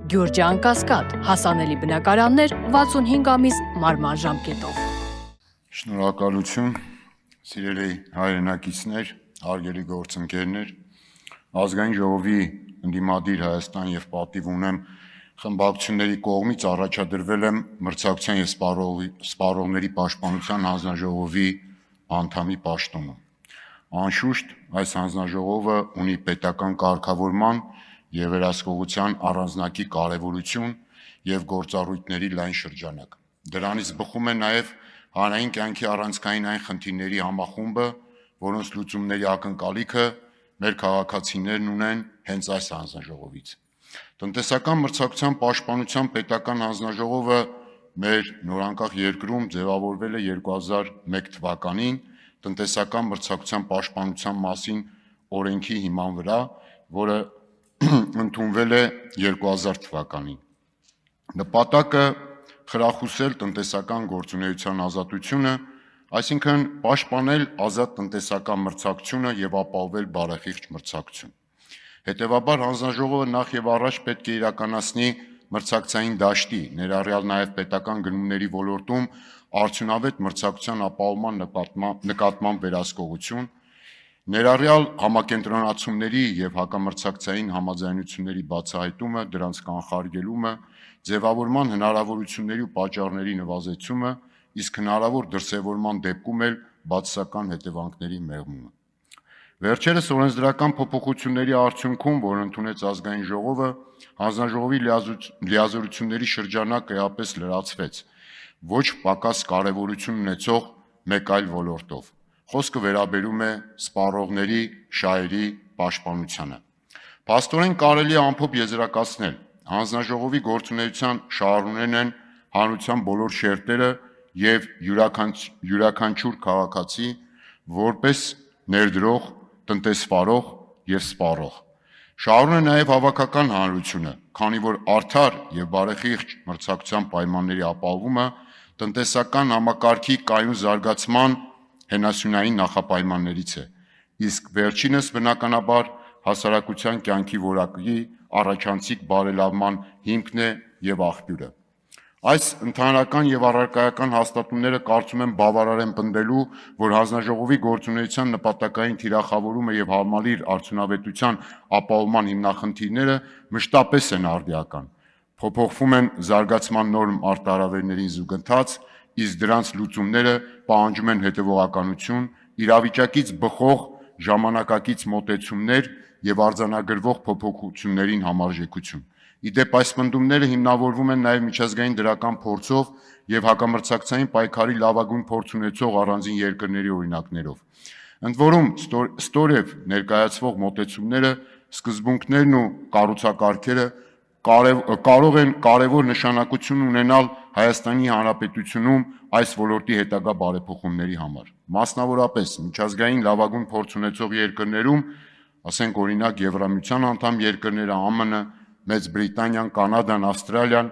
Գյուրջան Կասկադ, հասանելի բնակարաններ 65 ամիս մարման ժամկետով։ Շնորհակալություն, սիրելի հայրենակիցներ, հարգելի գործընկերներ, Ազգային ժողովի ընդդիմադիր Հայաստան եւ պատիվ ունեմ խմբակցությունների կողմից առաջադրվել եմ մրցակցության եւ սպառողների պաշտպանության հանձնաժողովի անդամի պաշտոնում։ Անշուշտ այս հանձնաժողովը ունի պետական կարգավորման եւ վերահսկողության առանձնակի կարեւորություն եւ գործառույթների լայն շրջանակ։ Դրանից բխում է նաեւ հանրային կյանքի առանցքային այն խնդիրների համախումբը, որոնց լուծումների ակնկալիքը մեր քաղաքացիներն ունեն հենց այս հանձնաժողովից։ Տնտեսական մրցակցության պաշտպանության պետական հանձնաժողովը մեր նորանկախ երկրում ձևավորվել է 2001 թվականին տնտեսական մրցակցության պաշտպանության մասին օրենքի հիման վրա, որը ընդունվել է 2000 թվականին։ Նպատակը խրախուսել տնտեսական գործունեության ազատությունը, այսինքն պաշտպանել ազատ տնտեսական մրցակցությունը եւ ապահովել բարեխիղճ մրցակցություն։ Հետևաբար հանձնաժողովը նախ եւ առաջ պետք է իրականացնի մրցակցային դաշտի, ներառյալ նաեւ պետական գնումների ոլորտում արդյունավետ մրցակցության ապահովման նկատմամբ վերահսկողություն, ներառյալ համակենտրոնացումների եւ հակամրցակցային համաձայնությունների բացահայտումը, դրանց կանխարգելումը, ձևավորման հնարավորությունների ու պատճառների նվազեցումը, իսկ հնարավոր դրսևորման դեպքում էլ բացասական հետևանքների մեղմումը։ Վերջերս օրենսդրական փոփոխությունների արդյունքում, որ ընդունեց ազգային ժողովը, հանձնաժողովի լիազորությունների շրջանակը էապես լրացվեց ոչ պակաս կարևորություն ունեցող մեկ այլ ոլորտով։ Խոսքը վերաբերում է սպառողների շահերի պաշտպանությանը։ Փաստորեն կարելի է ամփոփ եզրակացնել, հանձնաժողովի գործունեության շահառուներն են հանրության բոլոր շերտերը եւ յուրաքանչյուր քաղաքացի որպես ներդրող, տնտեսվարող եւ սպառող։ Շահառուն է նաեւ հավաքական հանրությունը, քանի որ արդար եւ բարեխիղճ մրցակցության պայմանների ապահովումը տնտեսական համակարգի կայուն զարգացման հենասյունային նախապայմաններից է, իսկ վերջինս բնականաբար հասարակության կյանքի որակի առաջանցիկ բարելավման հիմքն է եւ աղբյուրը։ Այս ընդհանրական եւ առարկայական հաստատումները կարծում եմ բավարար են պնդելու, որ հանձնաժողովի գործունեության նպատակային թիրախավորումը եւ համալիր արդյունավետության ապահովման հիմնախնդիրները մշտապես են արդիական։ Փոփոխվում են զարգացման նորմ արտահրավերներին զուգընթաց, իսկ դրանց լուծումները պահանջում են հետևողականություն, իրավիճակից բխող ժամանակակից մոտեցումներ եւ արձանագրվող փոփոխություններին համարժեքություն։ Իդեպ այս պնդումները հիմնավորվում են նաև միջազգային դրական փորձով եւ հակամրցակցային պայքարի լավագույն փորձ ունեցող առանձին երկրների օրինակներով։ Ընդ որում ստորև ներկայացվող մոտեցումները, սկզբունքներն ու կառուցակարգերը կարող են կարևոր նշանակություն ունենալ Հայաստանի Հանրապետությունում այս ոլորտի հետագա բարեփոխումների համար։ Մասնավորապես միջազգային լավագույն փորձ ունեցող երկրներում, ասենք օրինակ Եվրամիության անդամ երկրները, ԱՄՆ, Մեծ Բրիտանիան, Կանադան, Ավստրալիան,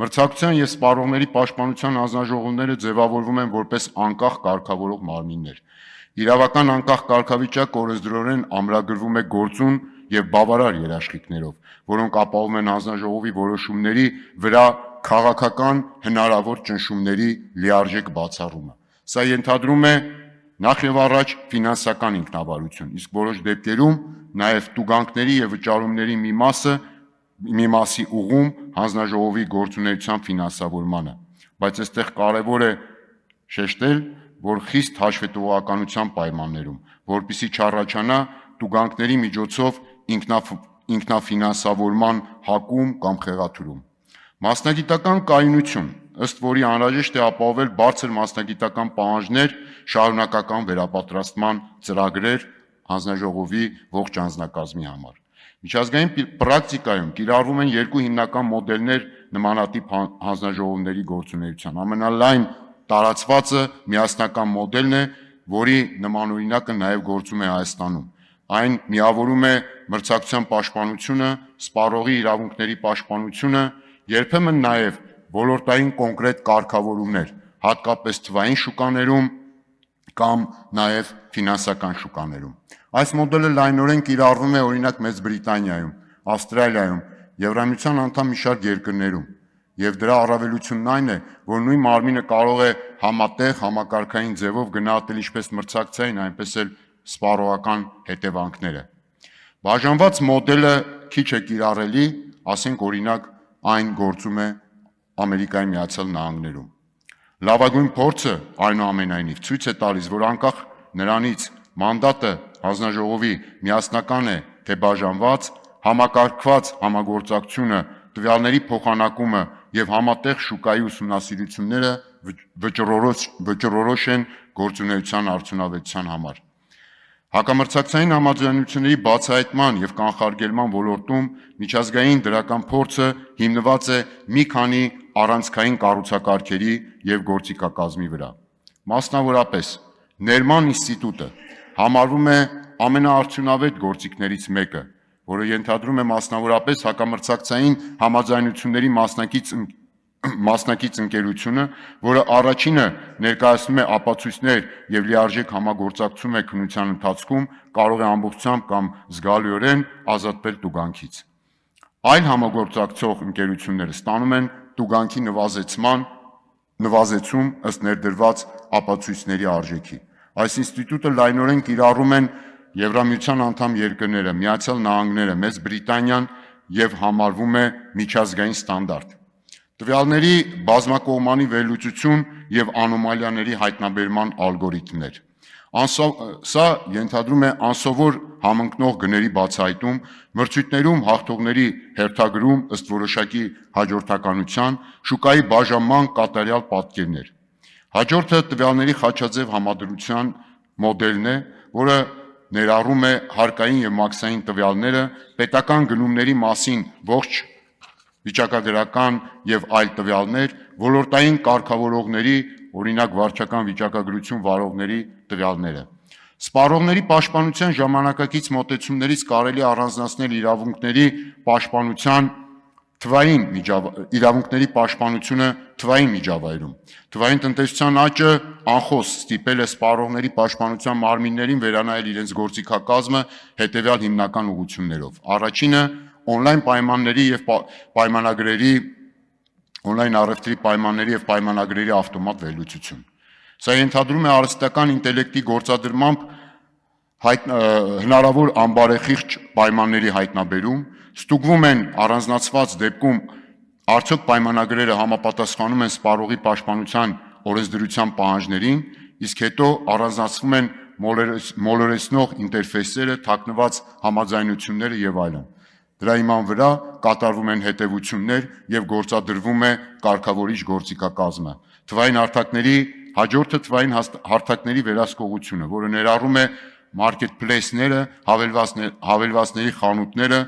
մրցակցության եւ սպառողների պաշտպանության հանձնաժողովները ձևավորվում են որպես անկախ կարգավորող մարմիններ։ Իրավական անկախ կարգավիճակ օրենսդրորեն ամրագրվում է գործուն եւ բավարար երաշխիքներով, որոնք ապահովում են հանձնաժողովի որոշումների վրա քաղաքական հնարավոր ճնշումների լիարժեք բացառումը։ Սա ենթադրում է նախ եւ առաջ ֆինանսական ինքնավարություն, իսկ որոշ դեպքերում նաեւ տուգանքների եւ վճարումների մի մասի ուղղում հանձնաժողովի գործունեության ֆինանսավորմանը, բայց այստեղ կարևոր է շեշտել, որ խիստ հաշվետվողականության պայմաններում, որպեսզի չառաջանա տուգանքների միջոցով ինքնաֆինանսավորման հակում կամ խեղաթյուրում։ Մասնագիտական կայունություն, ըստ որի անհրաժեշտ է ապահովել բարձր մասնագիտական պահանջներ, շարունակական վերապատրաստման ծրագրեր հանձնաժողովի ողջ անձնակազմի համար։ Միջազգային պրակտիկայում կիրառվում են երկու հիմնական մոդելներ նմանատիպ հանձնաժողովների գործունեության։ Ամենալայն տարածվածը միասնական մոդելն է, որի նմանօրինակը նաև գործում է Հայաստանում։ Այն միավորում է մրցակցության պաշտպանությունը, սպառողի իրավունքների պաշտպանությունը, երբեմն նաև ոլորտային կոնկրետ կարգավորումներ, հատկապես թվային շուկաներում կամ նաև ֆինանսական շուկաներում։ Այս մոդելը լայնորեն կիրառվում է օրինակ Մեծ Բրիտանիայում, Ավստրալիայում Եվրամիության անդամ մի շարք երկրներում, եւ դրա առավելությունն այն է, որ նույն մարմինը կարող է համատեղ համակարգային ձևով գնահատել ինչպես մրցակցային, այնպես էլ սպառողական հետևանքները։ Բաժանված մոդելը քիչ է կիրառելի, ասենք օրինակ այն գործում է Ամերիկայի Միացյալ Նահանգներում։ Լավագույն փորձը այնուամենայնիվ ցույց է տալիս, որ անկախ նրանից մանդատը հանձնաժողովի միասնական է թե բաժանված, համակարգված համագործակցությունը, տվյալների փոխանակումը եւ համատեղ շուկայի ուսումնասիրությունները վճռորոշ են գործունեության արդյունավետության համար։ Հակամրցակցային համաձայնությունների բացահայտման եւ կանխարգելման ոլորտում միջազգային դրական փորձը հիմնված է մի քանի առանցքային կառուցակարգերի եւ գործիքակազմի վրա։ Մասնավորապես, ներման ինստիտուտը համարվում է ամենաարդյունավետ գործիքներից մեկը, որը ենթադրում է մասնավորապես հակամրցակցային համաձայնությունների մասնակից ընկերությունը, որը առաջինը ներկայացնում է ապացույցներ եւ լիարժեք համագործակցում է քննության ընթացքում, կարող է ամբողջությամբ կամ զգալիորեն ազատվել տուգանքից։ Այլ համագործակցող ընկերությունները ստանում են տուգանքի նվազեցում ըստ ներդրված ապացույցների արժեքի։ Այս ինստիտուտը լայնորեն կիրառում են Եվրամիության անդամ երկրները, Միացյալ Նահանգները, Մեծ Բրիտանիան եւ համարվում է միջազգային ստանդարտ։ Տվյալների բազմակողմանի վերլուծություն եւ անոմալիաների հայտնաբերման ալգորիթմներ։ Սա ենթադրում է անսովոր համընկնող գների բացահայտում, մրցույթներում հաղթողների հերթագրում ըստ որոշակի հաջորդականության, շուկայի բաժանման կատարյալ պատկերներ։ Հաջորդը տվյալների խաչաձև համադրության մոդելն է, որը ներառում է հարկային եւ մաքսային տվյալները, պետական գնումների մասին ողջ վիճակագրական եւ այլ տվյալներ, ոլորտային կարգավորողների, օրինակ վարչական վիճակագրություն վարողների տվյալները։ Սպառողների պաշտպանության ժամանակակից մոտեցումներից կարելի առանձնացնել իրավունքների պաշտպանությունը թվային միջավայրում։ Թվային տնտեսության աճը անխոս ստիպել է սպառողների պաշտպանության մարմիններին վերանայել իրենց գործիքակազմը հետևյալ հիմնական ուղղություններով։ Առաջինը օնլայն առևտրի պայմանների եւ պայմանագրերի ավտոմատ վերլուծություն։ Սա ենթադրում է արհեստական ինտելեկտի գործադրմամբ հնարավոր անբարեխիղճ պայմանների հայտնաբերում, ստուգվում են առանձնացված դեպքում արդյոք պայմանագրերը համապատասխանում են սպառողի պաշտպանության օրենսդրության պահանջներին, իսկ հետո առանձնացվում են մոլորեցնող ինտերֆեյսերը, թաքնված համաձայնությունները եւ այլն։ Դրա հիման վրա կատարվում են հետևություններ եւ գործադրվում է կարգավորիչ գործիքակազմը։ Թվային հարթակների հաջորդը թվային հարթակների վերահսկողությունը, որը ներառում է մարքեթփլեյսները, հավելվածների խանութները,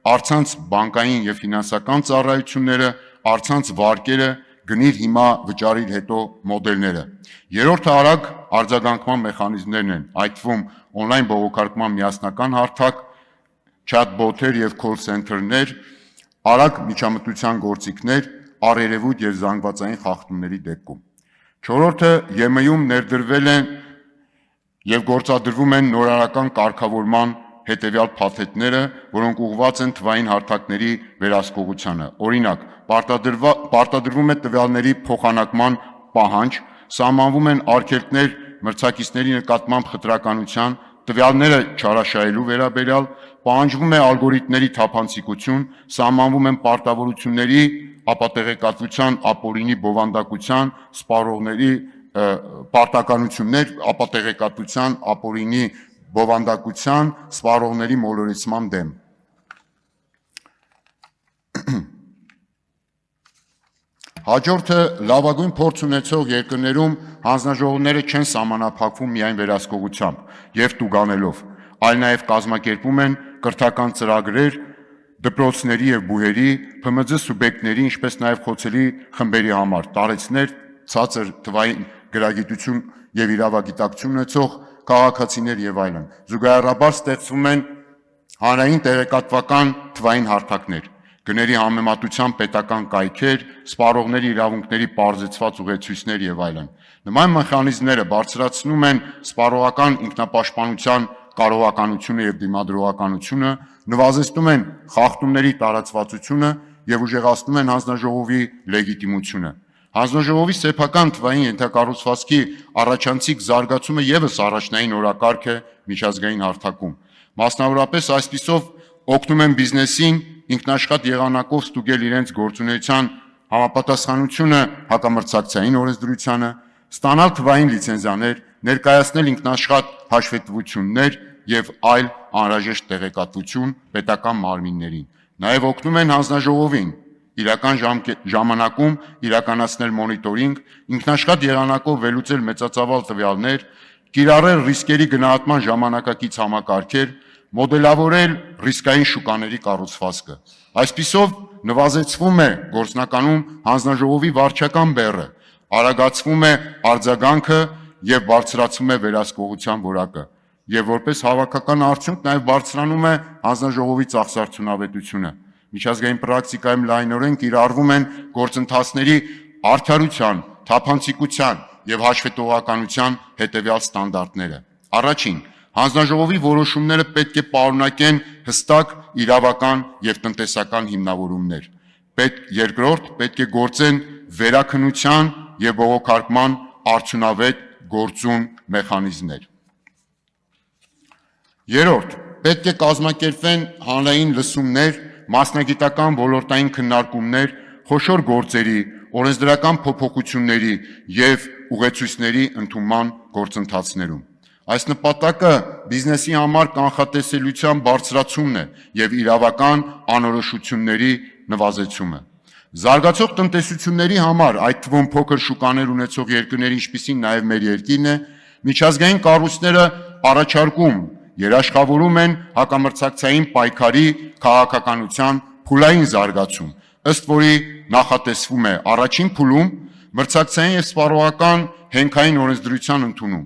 առցանց բանկային եւ ֆինանսական ծառայությունները, առցանց վարկերը, գնիր հիմա վճարիր հետո մոդելները։ Երրորդը արագ արձագանքման մեխանիզմներն են, այդ թվում օնլայն բողոքարկման միասնական հարթակ, չաթ-բոթեր եւ քոլ սենթերներ, արագ միջամտության գործիքներ, առերևույթ եւ զանգվածային խախտումների դեպքում։ Չորրորդը ԵՄ-ում ներդրվել են եւ գործադրվում են նորարարական կարգավորման հետևյալ փաթեթները, որոնք ուղղված են թվային հարթակների վերահսկողությանը։ Օրինակ, պարտադրվում է տվյալների փոխանակման պահանջ, սահմանվում են արգելքներ մրցակիցների նկատմամբ խտրականության, տվյալները չարաշահելու վերաբերյալ, պահանջվում է ալգորիթմների թափանցիկություն, սահմանվում են պարտավորությունների ապատեղեկատվության ապօրինի բովանդակության, սպառողների պարտականություններ ապատեղեկատվության ապօրինի բովանդակության, սպառողների մոլորեցման դեմ։ Հաջորդը լավագույն փորձ ունեցող երկրներում հանձնաժողովները չեն սահմանափակվում միայն վերահսկողությամբ եւ տուգանելով, այլ նաեւ կազմակերպում են կրթական ծրագրեր դպրոցների եւ բուհերի, ՓՄԶ սուբյեկտների, ինչպես նաեւ խոցելի խմբերի համար, տարեցներ, ցածր թվային գրագիտություն եւ իրավագիտակցություն ունեցող քաղաքացիներ եւ այլն։ Զուգահեռաբար ստեղծվում են հանրային տեղեկատվական թվային հարթակներ, գների համեմատության պետական կայքեր, սպառողների իրավունքների պարզեցված ուղեցույցներ եւ այլն։ Նման մեխանիզմները բարձրացնում են սպառողական ինքնապաշտպանության կարողականությունը եւ դիմադրողականությունը, նվազեցնում են խախտումների տարածվածությունը եւ ուժեղացնում են հանձնաժողովի լեգիտիմությունը։ Հանձնաժողովի սեփական թվային ենթակառուցվածքի առաջանցիկ զարգացումը եւս առաջնային օրակարգ է միջազգային հարթակում։ Մասնավորապես այսպիսով օգնում են բիզնեսին ինքնաշխատ եղանակով ստուգել իրենց գործունեության համապատասխանությունը հակամրցակցային օրենսդրությանը, ստանալ թվային լիցենզիաներ, ներկայացնել ինքնաշխատ հաշվետվություններ եւ այլ անհրաժեշտ տեղեկատվություն պետական մարմիններին։ Նաեւ օգնում են հանձնաժողովին իրական ժամանակում իրականացնել մոնիտորինգ, ինքնաշխատ եղանակով վերլուծել մեծածավալ տվյալներ, կիրառել ռիսկերի գնահատման ժամանակակից համակարգեր, մոդելավորել ռիսկային շուկաների կառուցվածքը։ Այսպիսով նվազեցվում է գործնականում հանձնաժողովի վարչական բեռը, արագացվում է արձագանքը եւ բարձրացվում է վերահսկողության որակը, եւ որպես հավաքական արդյունք նաեւ բարձրանում է հանձնաժողովի ծախսարդյունավետությունը։ Միջազգային պրակտիկայում լայնորեն կիրառվում են գործընթացների արդարության, թափանցիկության եւ հաշվետվողականության հետեւյալ ստանդարտները։ Առաջին, հանձնաժողովի որոշումները պետք է պարունակեն հստակ իրավական եւ տնտեսական հիմնավորումներ։ Երկրորդ, պետք է գործեն վերաքննության եւ բողոքարկման արդյունավետ գործուն մեխանիզմներ։ Երրորդ, պետք է կազմակերպվեն հանրային լսումներ, մասնագիտական ոլորտային քննարկումներ, խոշոր գործերի, օրենսդրական փոփոխությունների եւ ուղեցույցների ընդունման գործընթացներում։ Այս նպատակը բիզնեսի համար կանխատեսելիության բարձրացումն է եւ իրավական անորոշությունների նվազեցումը։ Զարգացող տնտեսությունների համար, այդ թվում փոքր շուկաներ ունեցող երկրների, ինչպիսին նաեւ մեր երկիրն է, միջազգային կառույցները առաջարկում երաշխավորում են հակամրցակցային պայքարի քաղաքականության փուլային զարգացում, ըստ որի նախատեսվում է առաջին փուլում մրցակցային եւ սպառողական հենքային օրենսդրության ընդունում,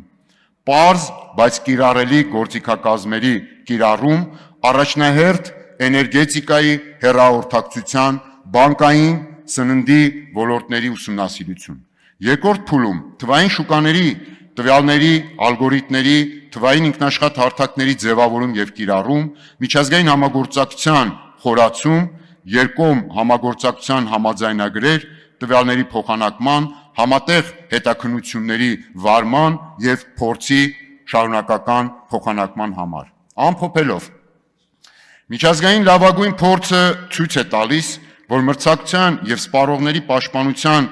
պարզ, բայց կիրառելի գործիքակազմերի կիրառում, առաջնահերթ էներգետիկայի, հեռահաղորդակցության, բանկային, սննդի ոլորտների ուսումնասիրություն։ Երկրորդ փուլում թվային շուկաների, տվյալների, ալգորիթմների, թվային ինքնաշխատ հարթակների ձևավորում եւ կիրառում, միջազգային համագործակցության խորացում, երկկողմ համագործակցության համաձայնագրեր, տվյալների փոխանակման, համատեղ հետաքննությունների վարման եւ փորձի շարունակական փոխանակման համար։ Ամփոփելով, միջազգային լավագույն փորձը ցույց է տալիս, որ մրցակցության եւ սպառողների պաշտպանության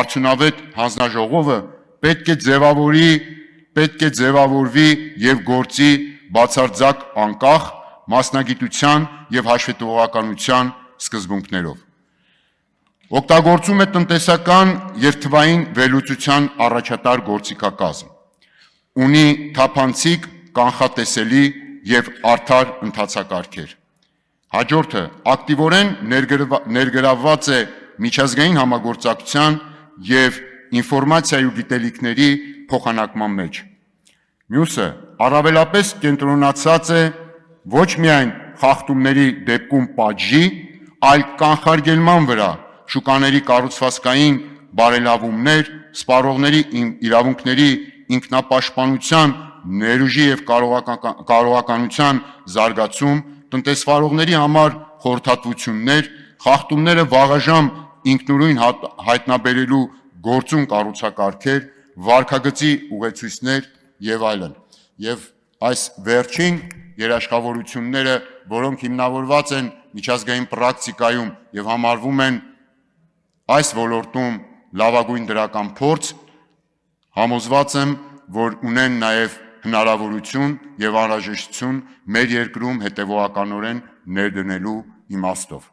արդյունավետ հանձնաժողովը պետք է ձևավորվի եւ գործի բացարձակ անկախ մասնագիտության եւ հաշվետվողականության սկզբունքներով։ Օգտագործում է տնտեսական եւ թվային վերլուծության առաջատար գործիքակազմ։ Ունի թափանցիկ, կանխատեսելի եւ արդար ընթացակարգեր։ Հաջորդը ակտիվորեն ներգրավված է միջազգային համագործակցության եւ ինֆորմացիայի ու գիտելիքների փոխանակման մեջ։ Մյուսը առավելապես կենտրոնացած է ոչ միայն խախտումների դեպքում պատժի, այլ կանխարգելման վրա, շուկաների կառուցվածքային բարելավումներ, սպառողների իրավունքների ինքնապաշտպանության, ներուժի եւ կարողականության զարգացում, տնտեսվարողների համար խորհրդատվություններ, խախտումները վաղաժամ ինքնուրույն հայտնաբերելու գործուն կառուցակարգեր, վարքագծի ուղեցույցներ եւ այլն։ Եվ այս վերջին երաշխավորությունները, որոնք հիմնավորված են միջազգային պրակտիկայում եւ համարվում են այս ոլորտում լավագույն դրական փորձ, համոզված եմ, որ ունեն նաեւ հնարավորություն եւ անհրաժեշտություն մեր երկրում հետեւողականորեն ներդնելու իմաստով։